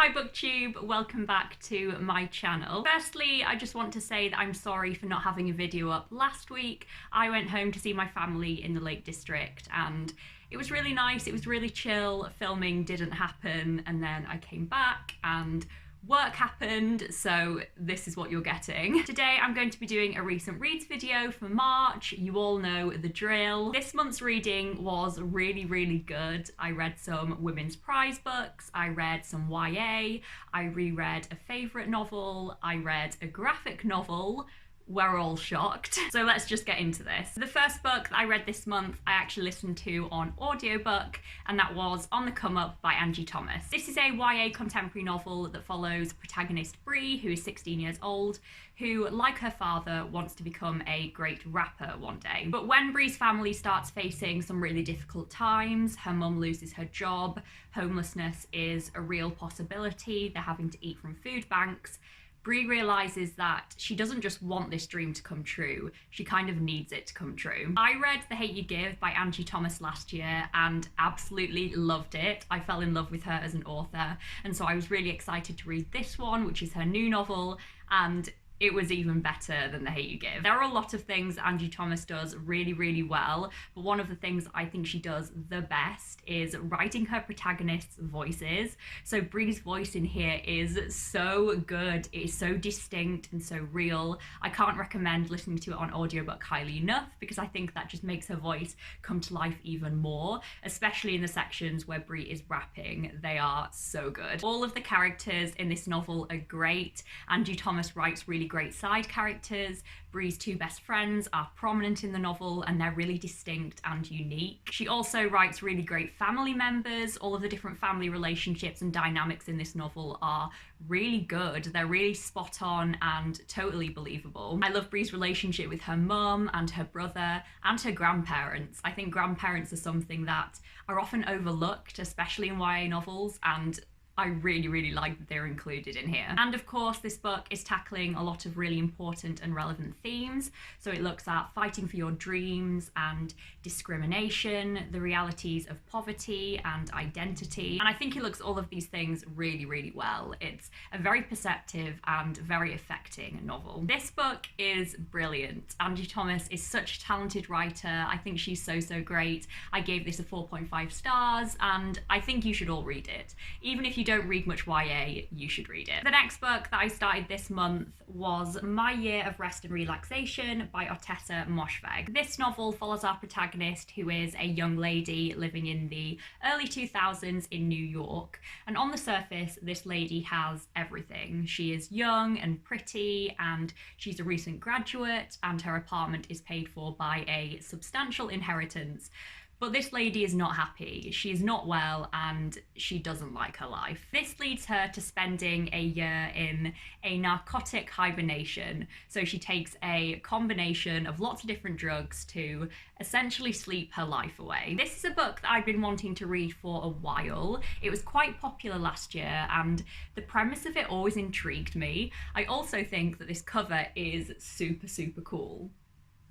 Hi BookTube, welcome back to my channel. Firstly, I just want to say that I'm sorry for not having a video up last week. I went home to see my family in the Lake District and it was really nice, it was really chill, filming didn't happen, and then I came back and work happened, so this is what you're getting. Today I'm going to be doing a recent reads video for March. You all know the drill. This month's reading was really good. I read some women's prize books, I read some YA, I reread a favourite novel, I read a graphic novel. We're all shocked. So let's just get into this. The first book that I read this month, I actually listened to on audiobook, and that was On the Come Up by Angie Thomas. This is a YA contemporary novel that follows protagonist Bree, who is 16 years old, who, like her father, wants to become a great rapper one day. But when Bree's family starts facing some really difficult times, her mum loses her job, homelessness is a real possibility, they're having to eat from food banks, Bree realises that she doesn't just want this dream to come true, she kind of needs it to come true. I read The Hate You Give by Angie Thomas last year and absolutely loved it. I fell in love with her as an author, and so I was really excited to read this one, which is her new novel, and it was even better than The Hate You Give. There are a lot of things Angie Thomas does really well, but one of the things I think she does the best is writing her protagonists' voices. So Bree's voice in here is so good, it is so distinct and so real. I can't recommend listening to it on audiobook highly enough because I think that just makes her voice come to life even more, especially in the sections where Bree is rapping. They are so good. All of the characters in this novel are great. Angie Thomas writes really great side characters. Bree's two best friends are prominent in the novel and they're really distinct and unique. She also writes really great family members. All of the different family relationships and dynamics in this novel are really good. They're really spot on and totally believable. I love Bree's relationship with her mum and her brother and her grandparents. I think grandparents are something that are often overlooked, especially in YA novels, and I really like that they're included in here. And of course, this book is tackling a lot of really important and relevant themes. So it looks at fighting for your dreams and discrimination, the realities of poverty and identity. And I think it looks at all of these things really well. It's a very perceptive and very affecting novel. This book is brilliant. Angie Thomas is such a talented writer. I think she's so great. I gave this a 4.5 stars and I think you should all read it. Even if you don't read much YA, you should read it. The next book that I started this month was My Year of Rest and Relaxation by Ottessa Moshfegh. This novel follows our protagonist, who is a young lady living in the early 2000s in New York. And on the surface, this lady has everything. She is young and pretty, and she's a recent graduate, and her apartment is paid for by a substantial inheritance. But this lady is not happy, she's not well, and she doesn't like her life. This leads her to spending a year in a narcotic hibernation. So she takes a combination of lots of different drugs to essentially sleep her life away. This is a book that I've been wanting to read for a while. It was quite popular last year, and the premise of it always intrigued me. I also think that this cover is super cool.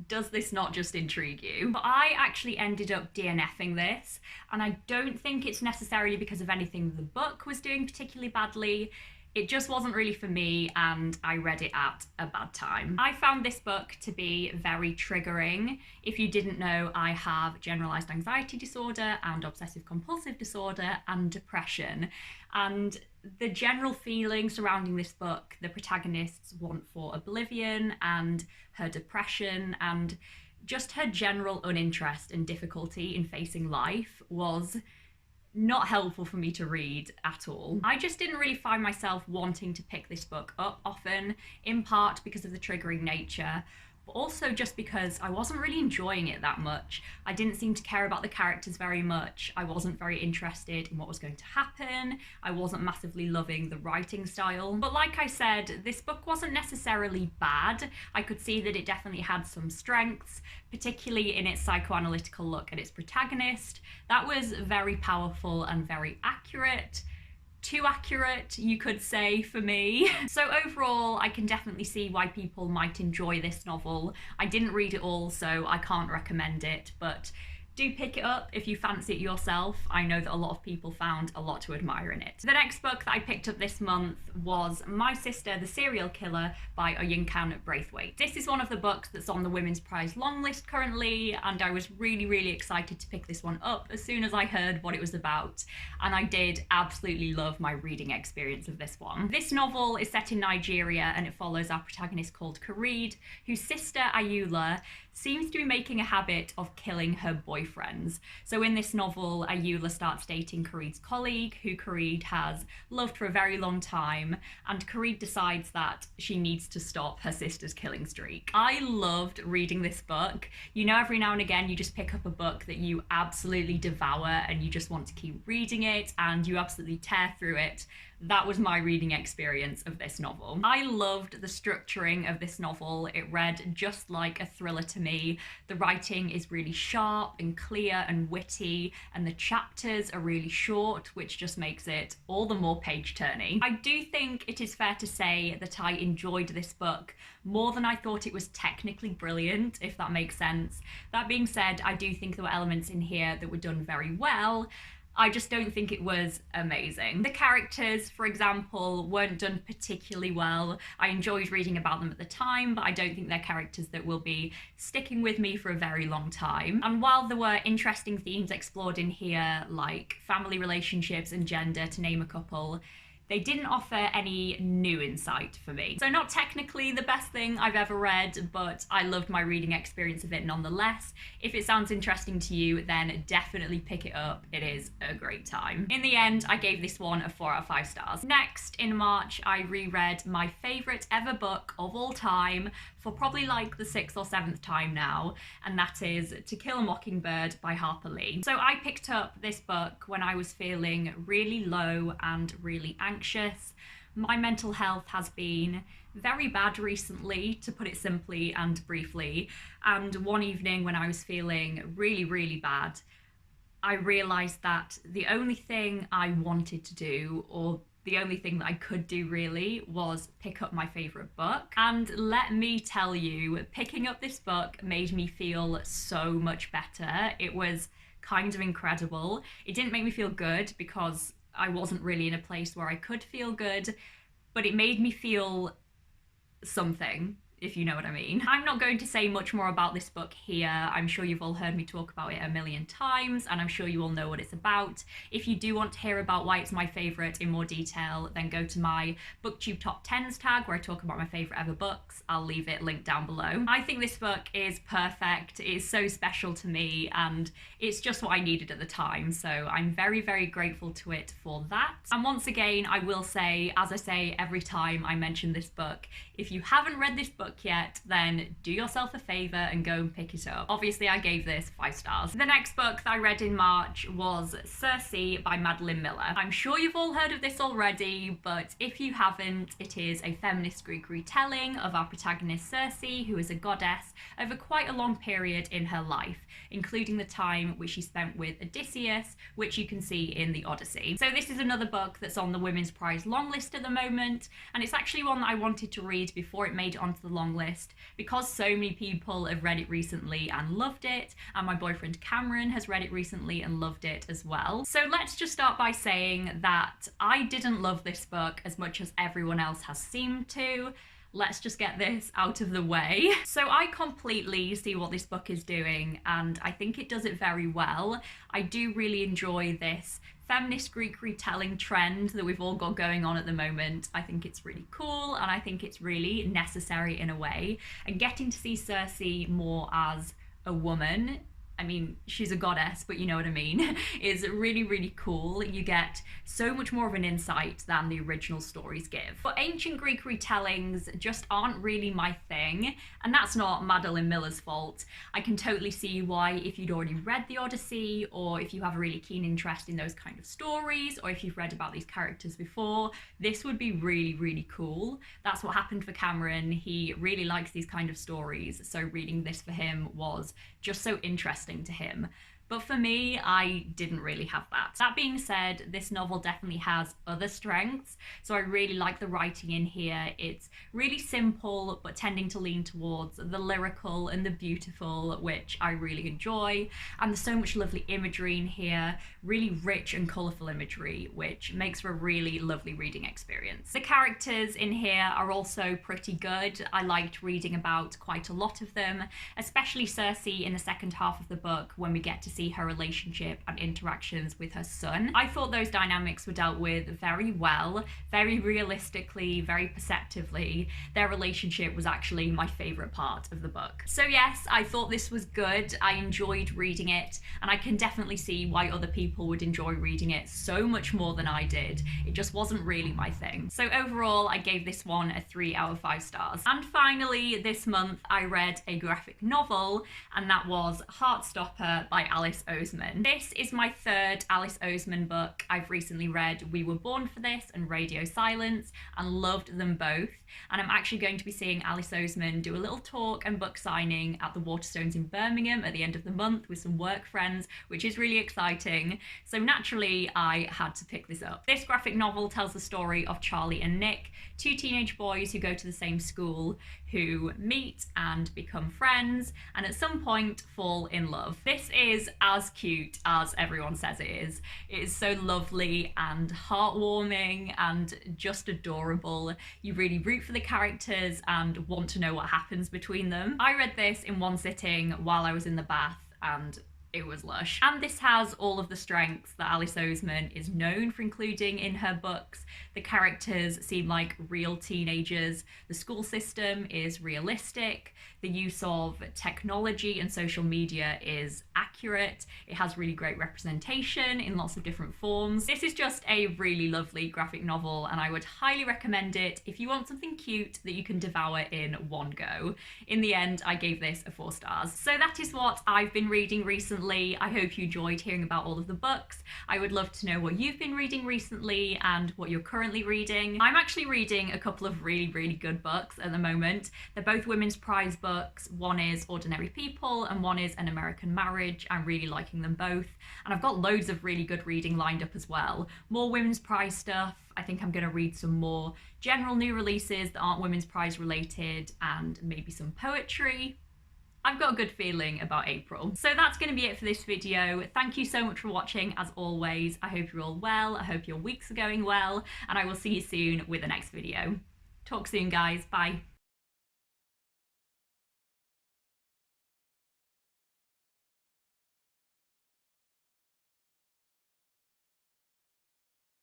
Does this not just intrigue you? But I actually ended up DNFing this, and I don't think it's necessarily because of anything the book was doing particularly badly. It just wasn't really for me, and I read it at a bad time. I found this book to be very triggering. If you didn't know, I have generalized anxiety disorder and obsessive compulsive disorder and depression. And the general feeling surrounding this book, the protagonist's want for oblivion and her depression and just her general uninterest and difficulty in facing life was not helpful for me to read at all. I just didn't really find myself wanting to pick this book up often, in part because of the triggering nature, but also just because I wasn't really enjoying it that much. I didn't seem to care about the characters very much. I wasn't very interested in what was going to happen. I wasn't massively loving the writing style. But like I said, this book wasn't necessarily bad. I could see that it definitely had some strengths, particularly in its psychoanalytical look at its protagonist. That was very powerful and very accurate. Too accurate, you could say, for me. So overall, I can definitely see why people might enjoy this novel. I didn't read it all, so I can't recommend it, but Do pick it up if you fancy it yourself. I know that a lot of people found a lot to admire in it. The next book that I picked up this month was My Sister, the Serial Killer by Oyinkan Braithwaite. This is one of the books that's on the Women's Prize long list currently, and I was really excited to pick this one up as soon as I heard what it was about, and I did absolutely love my reading experience of this one. This novel is set in Nigeria, and it follows our protagonist called Kareed, whose sister Ayula seems to be making a habit of killing her boyfriends. So in this novel, Ayula starts dating Kareed's colleague, who Kareed has loved for a very long time, and Kareed decides that she needs to stop her sister's killing streak. I loved reading this book. You know, every now and again you just pick up a book that you absolutely devour and you just want to keep reading it and you absolutely tear through it. That was my reading experience of this novel. I loved the structuring of this novel. It read just like a thriller to me. The writing is really sharp and clear and witty, and the chapters are really short, which just makes it all the more page-turning. I do think it is fair to say that I enjoyed this book more than I thought it was technically brilliant, if that makes sense. That being said, I do think there were elements in here that were done very well. I just don't think it was amazing. The characters, for example, weren't done particularly well. I enjoyed reading about them at the time, but I don't think they're characters that will be sticking with me for a very long time. And while there were interesting themes explored in here, like family relationships and gender, to name a couple, they didn't offer any new insight for me. So not technically the best thing I've ever read, but I loved my reading experience of it nonetheless. If it sounds interesting to you, then definitely pick it up. It is a great time. In the end, I gave this one a 4 out of 5 stars. Next, in March, I reread my favourite ever book of all time for probably like the 6th or 7th time now, and that is To Kill a Mockingbird by Harper Lee. So I picked up this book when I was feeling really low and really anxious. My mental health has been very bad recently, to put it simply and briefly, and one evening when I was feeling really bad, I realised that the only thing I wanted to do, or the only thing that I could do really, was pick up my favourite book. And let me tell you, picking up this book made me feel so much better. It was kind of incredible. It didn't make me feel good because I wasn't really in a place where I could feel good, but it made me feel something, if you know what I mean. I'm not going to say much more about this book here. I'm sure you've all heard me talk about it a million times, and I'm sure you all know what it's about. If you do want to hear about why it's my favourite in more detail, then go to my BookTube Top 10s tag where I talk about my favourite ever books. I'll leave it linked down below. I think this book is perfect. It is so special to me, and it's just what I needed at the time, so I'm very grateful to it for that. And once again, I will say, as I say every time I mention this book, if you haven't read this book yet, then do yourself a favour and go and pick it up. Obviously, I gave this 5 stars. The next book that I read in March was Cersei by Madeline Miller. I'm sure you've all heard of this already, but if you haven't, it is a feminist Greek retelling of our protagonist Cersei, who is a goddess, over quite a long period in her life, including the time which she spent with Odysseus, which you can see in the Odyssey. So this is another book that's on the Women's Prize long list at the moment, and it's actually one that I wanted to read before it made it onto the long list, because so many people have read it recently and loved it, and my boyfriend Cameron has read it recently and loved it as well. So let's just start by saying that I didn't love this book as much as everyone else has seemed to. Let's just get this out of the way. So I completely see what this book is doing, and I think it does it very well. I do really enjoy this feminist Greek retelling trend that we've all got going on at the moment. I think it's really cool, and I think it's really necessary in a way. And getting to see Cersei more as a woman, I mean, she's a goddess, but you know what I mean, is really cool. You get so much more of an insight than the original stories give. But ancient Greek retellings just aren't really my thing, and that's not Madeline Miller's fault. I can totally see why, if you'd already read the Odyssey, or if you have a really keen interest in those kind of stories, or if you've read about these characters before, this would be really cool. That's what happened for Cameron. He really likes these kind of stories, so reading this for him was just so interesting to him. But for me, I didn't really have that. That being said, this novel definitely has other strengths. So I really like the writing in here. It's really simple, but tending to lean towards the lyrical and the beautiful, which I really enjoy. And there's so much lovely imagery in here, really rich and colourful imagery, which makes for a really lovely reading experience. The characters in here are also pretty good. I liked reading about quite a lot of them, especially Cersei in the second half of the book when we get to see her relationship and interactions with her son. I thought those dynamics were dealt with very well, very realistically, very perceptively. Their relationship was actually my favourite part of the book. So yes, I thought this was good. I enjoyed reading it, and I can definitely see why other people would enjoy reading it so much more than I did. It just wasn't really my thing. So overall, I gave this one a 3 out of 5 stars. And finally, this month I read a graphic novel, and that was Heartstopper by Alice Oseman. This is my third Alice Oseman book. I've recently read We Were Born for This and Radio Silence and loved them both. And I'm actually going to be seeing Alice Oseman do a little talk and book signing at the Waterstones in Birmingham at the end of the month with some work friends, which is really exciting. So naturally, I had to pick this up. This graphic novel tells the story of Charlie and Nick, two teenage boys who go to the same school, who meet and become friends, and at some point fall in love. This is as cute as everyone says it is. It is so lovely and heartwarming and just adorable. You really root for the characters and want to know what happens between them. I read this in one sitting while I was in the bath, and it was lush. And this has all of the strengths that Alice Oseman is known for including in her books. The characters seem like real teenagers. The school system is realistic. The use of technology and social media is accurate. It has really great representation in lots of different forms. This is just a really lovely graphic novel, and I would highly recommend it if you want something cute that you can devour in one go. In the end, I gave this a 4 stars. So that is what I've been reading recently. I hope you enjoyed hearing about all of the books. I would love to know what you've been reading recently and what you're currently reading. I'm actually reading a couple of really good books at the moment. They're both women's prize books. One is Ordinary People and one is An American Marriage. I'm really liking them both. And I've got loads of really good reading lined up as well. More women's prize stuff. I think I'm going to read some more general new releases that aren't women's prize related, and maybe some poetry. I've got a good feeling about April. So that's going to be it for this video. Thank you so much for watching as always. I hope you're all well. I hope your weeks are going well, and I will see you soon with the next video. Talk soon, guys. Bye.